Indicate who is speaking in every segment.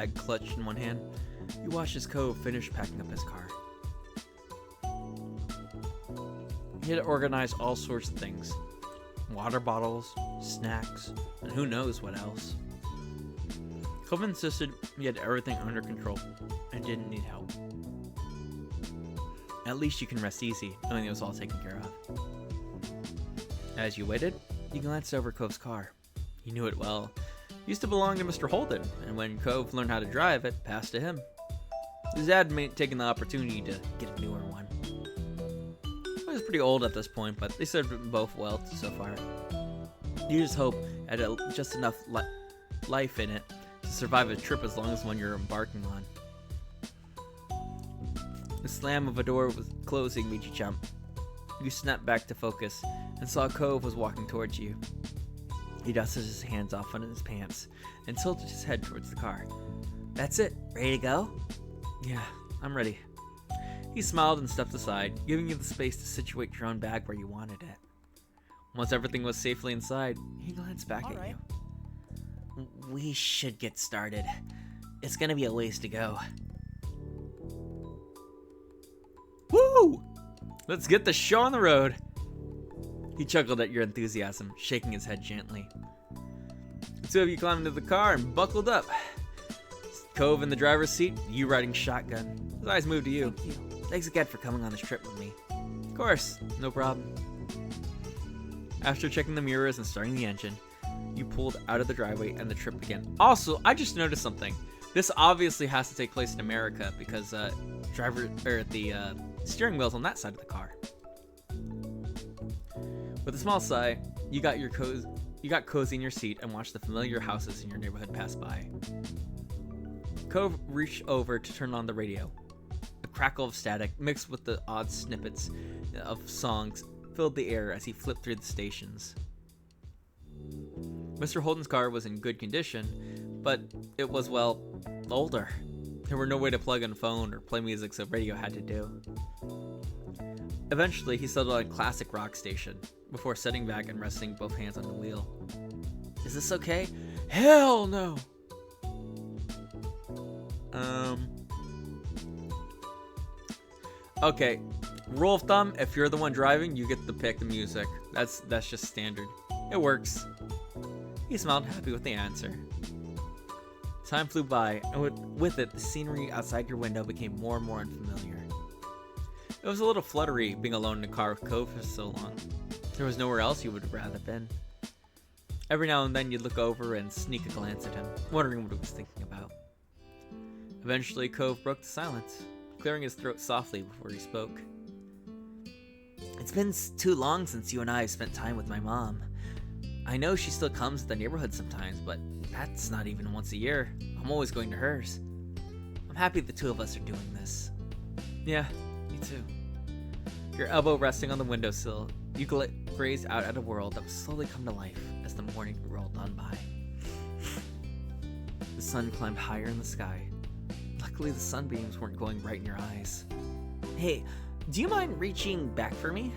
Speaker 1: bag clutched in one hand, you watched as Cove finished packing up his car. He had organized all sorts of things. Water bottles, snacks, and who knows what else. Cove insisted he had everything under control and didn't need help. At least you can rest easy, knowing it was all taken care of. As you waited, you glanced over Cove's car. You knew it well. It used to belong to Mr. Holden, and when Cove learned how to drive, it passed to him. His dad had taken the opportunity to get a newer one. It was pretty old at this point, but they served them both well so far. You just hope it had just enough life in it to survive a trip as long as one you're embarking on. The slam of a door was closing made you jump. You snapped back to focus and saw Cove was walking towards you. He dusted his hands off under his pants and tilted his head towards the car. "That's it. Ready to go?" "Yeah, I'm ready." He smiled and stepped aside, giving you the space to situate your own bag where you wanted it. Once everything was safely inside, he glanced back at you. "We should get started. It's gonna be a ways to go." "Woo! Let's get the show on the road." He chuckled at your enthusiasm, shaking his head gently. The two of you climbed into the car and buckled up. Cove in the driver's seat, you riding shotgun. His eyes moved to you. "Thank you. Thanks again for coming on this trip with me." "Of course, no problem." After checking the mirrors and starting the engine, you pulled out of the driveway and the trip began. Also, I just noticed something. This obviously has to take place in America because the steering wheel's on that side of the car. With a small sigh, you got cozy in your seat and watched the familiar houses in your neighborhood pass by. Cove reached over to turn on the radio. A crackle of static mixed with the odd snippets of songs filled the air as he flipped through the stations. Mr. Holden's car was in good condition, but it was, well, older. There were no way to plug in a phone or play music, so radio had to do. Eventually, he settled on a classic rock station before setting back and resting both hands on the wheel. "Is this okay?" "Hell no!" Okay, rule of thumb, if you're the one driving, you get to pick the music. That's just standard. It works. He smiled, happy with the answer. Time flew by, and with it, the scenery outside your window became more and more unfamiliar. It was a little fluttery being alone in a car with Cove for so long. There was nowhere else you would have rather been. Every now and then you'd look over and sneak a glance at him, wondering what he was thinking about. Eventually, Cove broke the silence, clearing his throat softly before he spoke. "It's been too long since you and I have spent time with my mom. I know she still comes to the neighborhood sometimes, but that's not even once a year. I'm always going to hers. I'm happy the two of us are doing this." "Yeah, me too." Your elbow resting on the windowsill, you gazed out at a world that would slowly come to life as the morning rolled on by. The sun climbed higher in the sky. Luckily, the sunbeams weren't going right in your eyes. "Hey, do you mind reaching back for me?"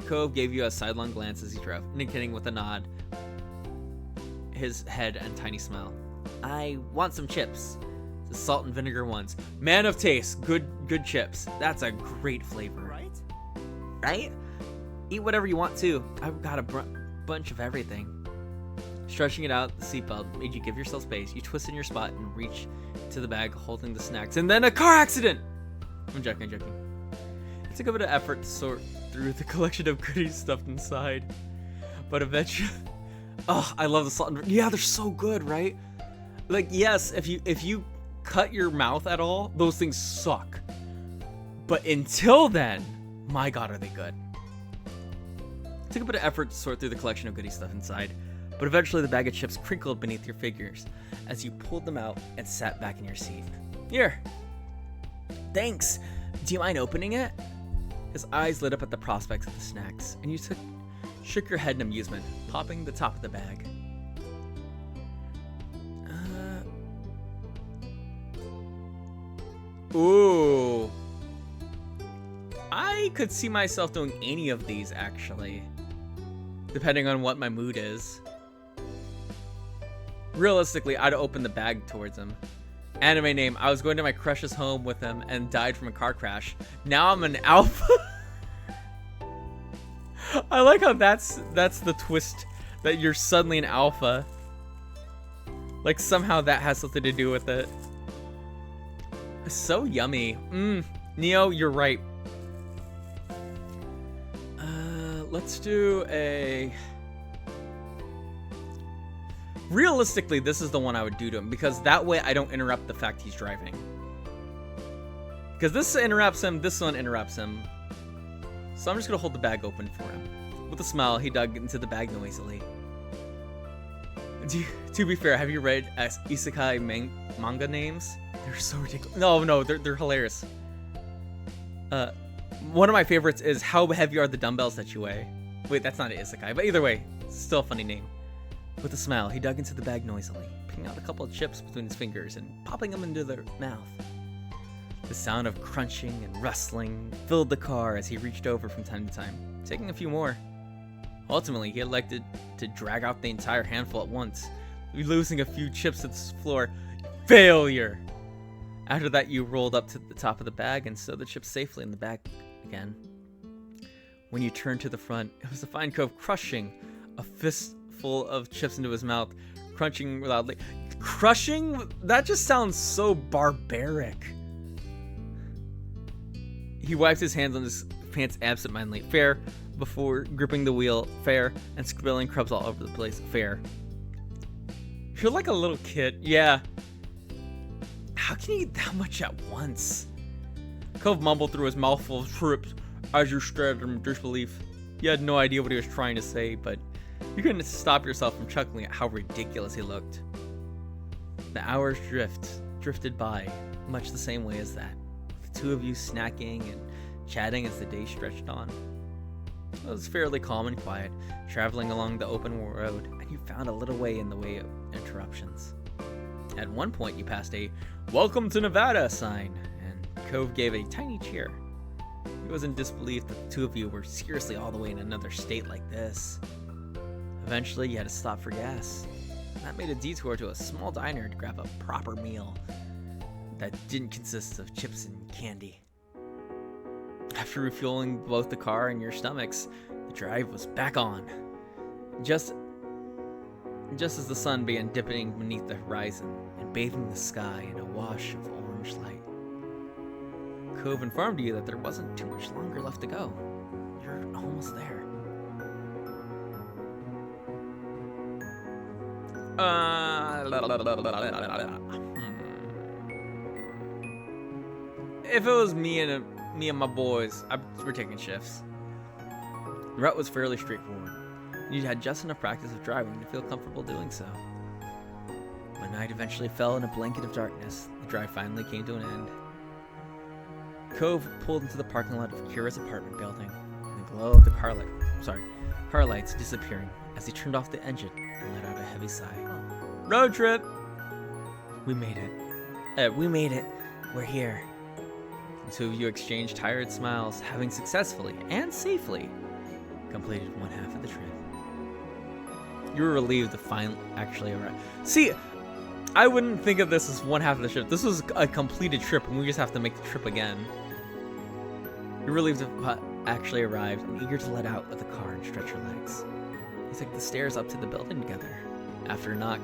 Speaker 1: Cove gave you a sidelong glance as he drove, indicating with a nod his head and tiny smile. "I want some chips. The salt and vinegar ones. Man of taste, good chips. That's a great flavor." Right? Eat whatever you want too. I've got a bunch of everything." Stretching it out, the seatbelt made you give yourself space. You twisted in your spot and reached to the bag holding the snacks, and then a car accident! I'm joking. It took a bit of effort to sort through the collection of goodies stuffed inside, but eventually, I love the salt and yeah, they're so good, right? Like, yes, if you cut your mouth at all, those things suck, but until then, my god, are they good. It took a bit of effort to sort through the collection of goodies stuff inside, but eventually the bag of chips crinkled beneath your fingers as you pulled them out and sat back in your seat. "Here." "Thanks. Do you mind opening it?" His eyes lit up at the prospects of the snacks, and you shook your head in amusement, popping the top of the bag. Ooh. I could see myself doing any of these, actually. Depending on what my mood is. Realistically, I'd open the bag towards him. Anime name, I was going to my crush's home with him and died from a car crash. Now I'm an alpha. I like how that's the twist, that you're suddenly an alpha. Like somehow that has something to do with it. So yummy. Neo, you're right. Let's do a... Realistically, this is the one I would do to him, because that way I don't interrupt the fact he's driving. Because this interrupts him, this one interrupts him. So I'm just going to hold the bag open for him. With a smile, he dug into the bag noisily. To be fair, have you read isekai manga names? They're so ridiculous. No, they're hilarious. One of my favorites is How Heavy Are the Dumbbells That You Weigh? Wait, that's not an isekai, but either way, still a funny name. With a smile, he dug into the bag noisily, picking out a couple of chips between his fingers and popping them into their mouth. The sound of crunching and rustling filled the car as he reached over from time to time, taking a few more. Ultimately, he elected to drag out the entire handful at once, losing a few chips to the floor. Failure! After that, you rolled up to the top of the bag and stowed the chips safely in the bag again. When you turned to the front, it was to find Cove crushing a fistful of chips into his mouth, crunching loudly. Crushing? That just sounds so barbaric. He wiped his hands on his pants absentmindedly. Fair. Before gripping the wheel. Fair. And scribbling crumbs all over the place. Fair. You're like a little kid. Yeah. How can you eat that much at once? Cove mumbled through his mouthful of trips as you stared in disbelief. He had no idea what he was trying to say, but you couldn't stop yourself from chuckling at how ridiculous he looked. The hours drifted by, much the same way as that, with the two of you snacking and chatting as the day stretched on. It was fairly calm and quiet, traveling along the open road, and you found a little way in the way of interruptions. At one point, you passed a "Welcome to Nevada" sign, and Cove gave a tiny cheer. He was in disbelief that the two of you were seriously all the way in another state like this. Eventually, you had to stop for gas. That made a detour to a small diner to grab a proper meal that didn't consist of chips and candy. After refueling both the car and your stomachs, the drive was back on. Just as the sun began dipping beneath the horizon and bathing the sky in a wash of orange light. Cove informed you that there wasn't too much longer left to go. You're almost there. If it was me and my boys, we're taking shifts. The route was fairly straightforward. You'd had just enough practice of driving to feel comfortable doing so. When night eventually fell in a blanket of darkness, the drive finally came to an end. Cove pulled into the parking lot of Kira's apartment building, and the glow of the car lights disappearing as he turned off the engine and let out a heavy sigh. Road trip! We made it. We're here. The two of you exchanged tired smiles, having successfully and safely completed one half of the trip. You were relieved to finally actually arrive. See, I wouldn't think of this as one half of the trip. This was a completed trip, and we just have to make the trip again. You're relieved to actually arrived and eager to let out of the car and stretch your legs. You took the stairs up to the building together. After a knock,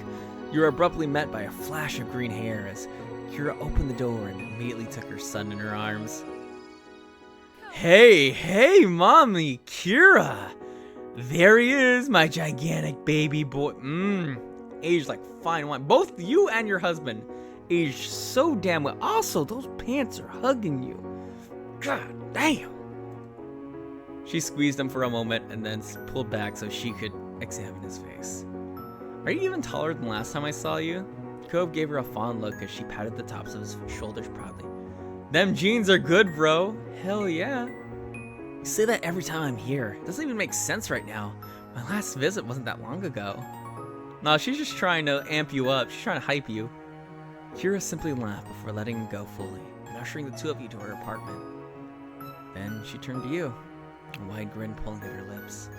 Speaker 1: you were abruptly met by a flash of green hair as Kira opened the door and immediately took her son in her arms. Hey, mommy, Kira! There he is, my gigantic baby boy. Aged like fine wine. Both you and your husband aged so damn well. Also, those pants are hugging you. God damn. She squeezed him for a moment and then pulled back so she could examine his face. Are you even taller than last time I saw you? Cove gave her a fond look as she patted the tops of his shoulders proudly. Them jeans are good, bro. Hell yeah. You say that every time I'm here. It doesn't even make sense right now. My last visit wasn't that long ago. No, she's just trying to amp you up. She's trying to hype you. Kira simply laughed before letting him go fully and ushering the two of you to her apartment. Then she turned to you, a wide grin pulling at her lips.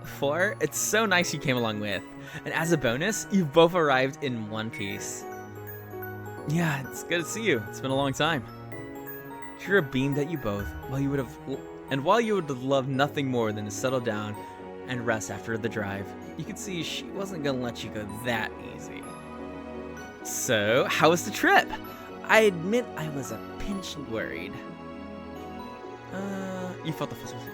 Speaker 1: 4? It's so nice you came along with. And as a bonus, you've both arrived in one piece. Yeah, it's good to see you. It's been a long time. Kira beamed at you both, while you would have loved nothing more than to settle down and rest after the drive. You could see she wasn't gonna let you go that easy. So, how was the trip? I admit I was a pinch worried. You felt the frustration.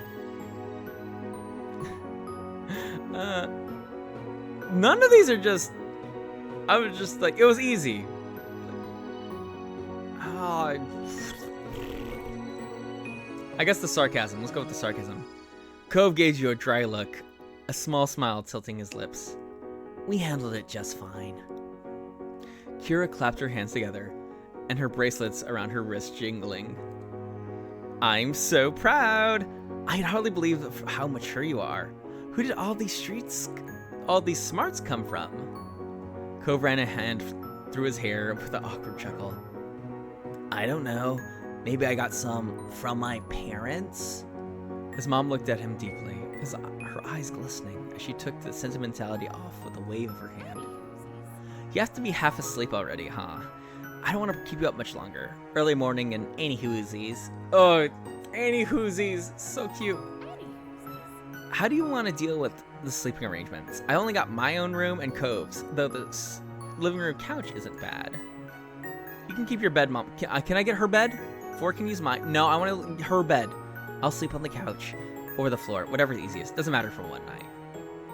Speaker 1: None of these are just... I was just like, it was easy. Oh, I guess the sarcasm. Let's go with the sarcasm. Cove gave you a dry look, a small smile tilting his lips. We handled it just fine. Kira clapped her hands together, and her bracelets around her wrist jingling. I'm so proud! I can hardly believe how mature you are. Who did all these smarts come from? Cove ran a hand through his hair with an awkward chuckle. I don't know. Maybe I got some from my parents? His mom looked at him deeply, her eyes glistening as she took the sentimentality off with a wave of her hand. You have to be half asleep already, huh? I don't want to keep you up much longer. Early morning and any whoosies. Oh, any whoosies. So cute. How do you want to deal with the sleeping arrangements? I only got my own room and Cove's, though the living room couch isn't bad. You can keep your bed, Mom. Can I get her bed? 4 can use mine. No, I want her bed. I'll sleep on the couch or the floor, whatever's easiest. Doesn't matter for one night.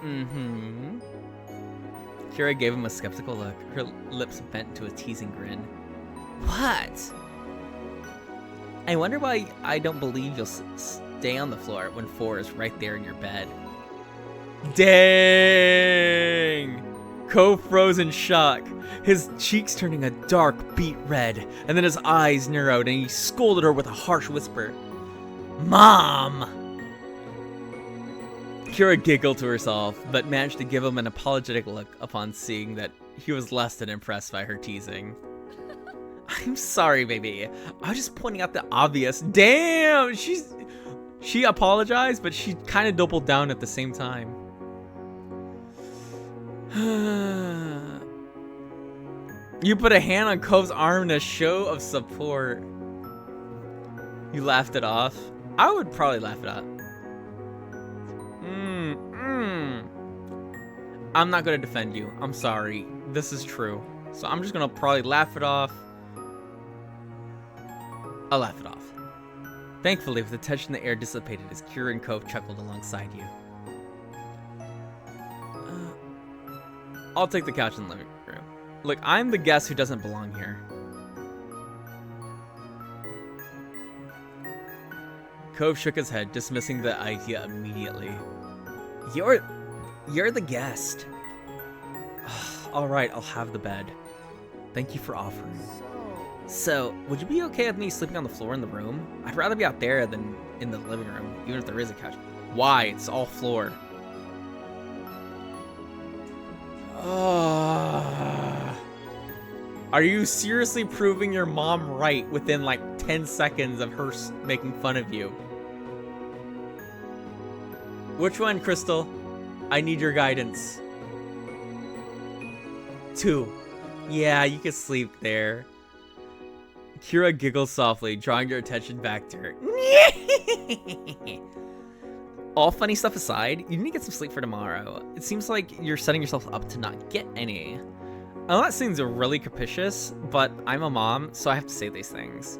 Speaker 1: Mm-hmm. Kira gave him a skeptical look, her lips bent into a teasing grin. What? I wonder why I don't believe you'll stay on the floor when 4 is right there in your bed. Dang! Cove froze in shock, his cheeks turning a dark beet red, and then his eyes narrowed and he scolded her with a harsh whisper. Mom! Kira giggled to herself, but managed to give him an apologetic look upon seeing that he was less than impressed by her teasing. I'm sorry, baby. I was just pointing out the obvious. Damn! She apologized, but she kind of doubled down at the same time. You put a hand on Cove's arm in a show of support. You laughed it off. I would probably laugh it up. I'm not going to defend you. I'm sorry. This is true. So I'm just going to probably laugh it off. I'll laugh it off. Thankfully, with the tension in the air dissipated as Kira and Cove chuckled alongside you. I'll take the couch in the living room. Look, I'm the guest who doesn't belong here. Cove shook his head, dismissing the idea immediately. You're the guest. All right, I'll have the bed. Thank you for offering. So, would you be okay with me sleeping on the floor in the room? I'd rather be out there than in the living room, even if there is a couch. Why? It's all floor. Are you seriously proving your mom right within like 10 seconds of her making fun of you? Which one, Crystal? I need your guidance. 2. Yeah, you can sleep there. Kira giggles softly, drawing your attention back to her. All funny stuff aside, you need to get some sleep for tomorrow. It seems like you're setting yourself up to not get any. I know that seems really capricious, but I'm a mom, so I have to say these things.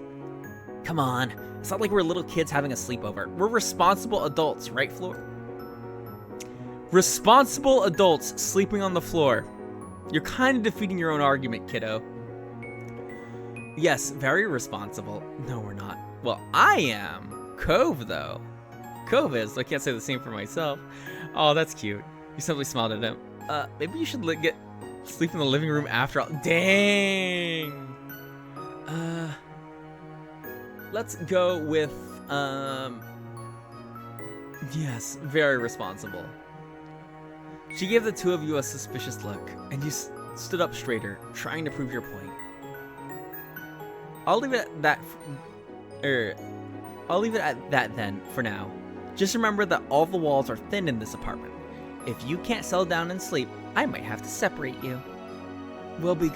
Speaker 1: Come on, it's not like we're little kids having a sleepover. We're responsible adults, right, Floor? Responsible adults sleeping on the floor. You're kind of defeating your own argument, kiddo. Yes, very responsible. No, we're not. Well, I am. Cove, though. Cove is. I can't say the same for myself. Oh, that's cute. You simply smiled at him. Maybe you should get sleep in the living room after all. Dang. Let's go with, yes, very responsible. She gave the two of you a suspicious look, and you stood up straighter, trying to prove your point. I'll leave it at that. I'll leave it at that then, for now. Just remember that all the walls are thin in this apartment. If you can't settle down and sleep, I might have to separate you. We'll be good.